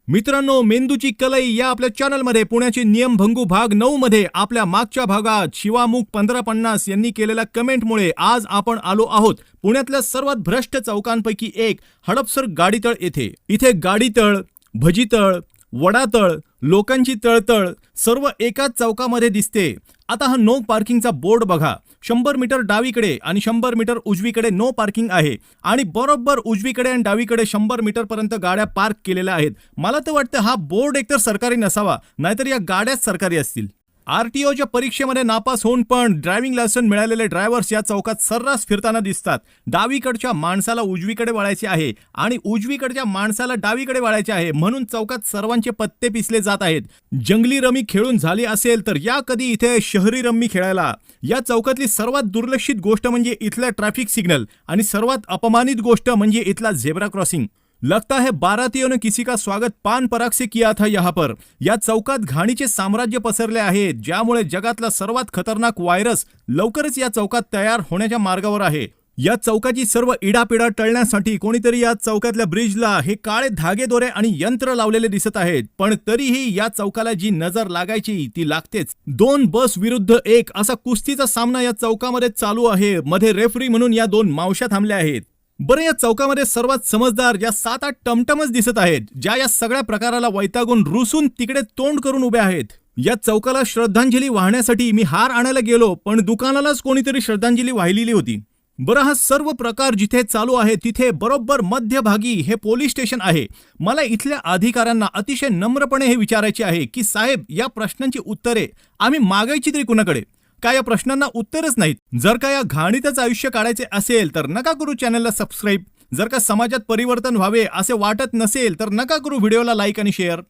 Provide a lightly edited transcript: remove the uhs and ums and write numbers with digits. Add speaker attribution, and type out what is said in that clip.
Speaker 1: मित्रांनो, मेंदूची कलई या आपल्या चॅनलमध्ये पुण्याचे नियमभंगू भाग 9 मध्ये आपल्या मागच्या भागात शिवामुख 1550 यांनी केलेल्या कमेंटमुळे आज आपण आलो आहोत पुण्यातल्या सर्वात भ्रष्ट चौकांपैकी एक हडपसर गाडीतळ येथे. इथे गाडीतळ, भजीतळ, वडातळ, लोकांची तळतळ सर्व एकाच चौकामध्ये दिसते. आता हा नो पार्किंगचा बोर्ड बघा. 100 मीटर डावीकडे आणि 100 मीटर उजवीकडे नो पार्किंग आहे आणि बरोबर उजवीकडे आणि डावीकडे 100 मीटर पर्यंत गाड्या पार्क केलेल्या आहेत. मला तर वाटतं हा बोर्ड एकतर सरकारी नसावा, नाहीतर या गाड्याच सरकारी असतील. आरटीओच्या परीक्षेमध्ये नापास होऊन पण ड्रायव्हिंग लायसन मिळालेले ड्रायव्हर्स या चौकात सर्रास फिरताना दिसतात. डावीकडच्या माणसाला उजवीकडे वळायचे आहे आणि उजवीकडच्या माणसाला डावीकडे वळायचे आहे, म्हणून चौकात सर्वांचे पत्ते पिसले जात आहेत. जंगली रमी खेळून झाली असेल तर या कधी इथे शहरी रम्मी खेळायला. या चौकातली सर्वात दुर्लक्षित गोष्ट म्हणजे इथला ट्रॅफिक सिग्नल आणि सर्वात अपमानित गोष्ट म्हणजे इथला झेब्रा क्रॉसिंग. लगता है बारातियों ने किसी का स्वागत पान पराग से किया था यहाँ पर. या चौकात घाणीचे साम्राज्य पसरले आहे, ज्यामुळे जगातला सर्वात खतरनाक व्हायरस लवकरच या चौकात तयार होण्याच्या मार्गावर आहे. या चौकाची सर्व इडापिडा टळण्यासाठी कोणीतरी या चौकातल्या ब्रिजला हे काळे धागेदोरे आणि यंत्र लावलेले दिसत आहेत, पण तरीही या चौकाला जी नजर लागायची ती लागतेच. 2 बस विरुद्ध 1 असा कुस्तीचा सामना या चौकामध्ये चालू आहे. मध्ये रेफरी म्हणून या 2 मावश्या थांबल्या आहेत. बरं, या चौकामध्ये सर्वात समजदार या 7-8 टमटमच दिसत आहेत, ज्या या सगळ्या प्रकाराला वैतागून रुसून तिकडे तोंड करून उभे आहेत. या चौकाला श्रद्धांजली वाहण्यासाठी मी हार आणायला गेलो, पण दुकानालाच कोणीतरी श्रद्धांजली वाहिलेली होती. बरं, हा सर्व प्रकार जिथे चालू आहे तिथे बरोबर मध्यभागी हे पोलीस स्टेशन आहे. मला इथल्या अधिकाऱ्यांना अतिशय नम्रपणे हे विचारायचे आहे की साहेब, या प्रश्नांची उत्तरे आम्ही मागायची तरी कुणाकडे? काय या प्रश्नांना उत्तरच नाहीत? जर का या घाणीतच आयुष्य काढायचे असेल तर नका करू चॅनलला सबस्क्राईब. जर का समाजात परिवर्तन व्हावे असे वाटत नसेल तर नका करू व्हिडिओला लाईक आणि शेअर.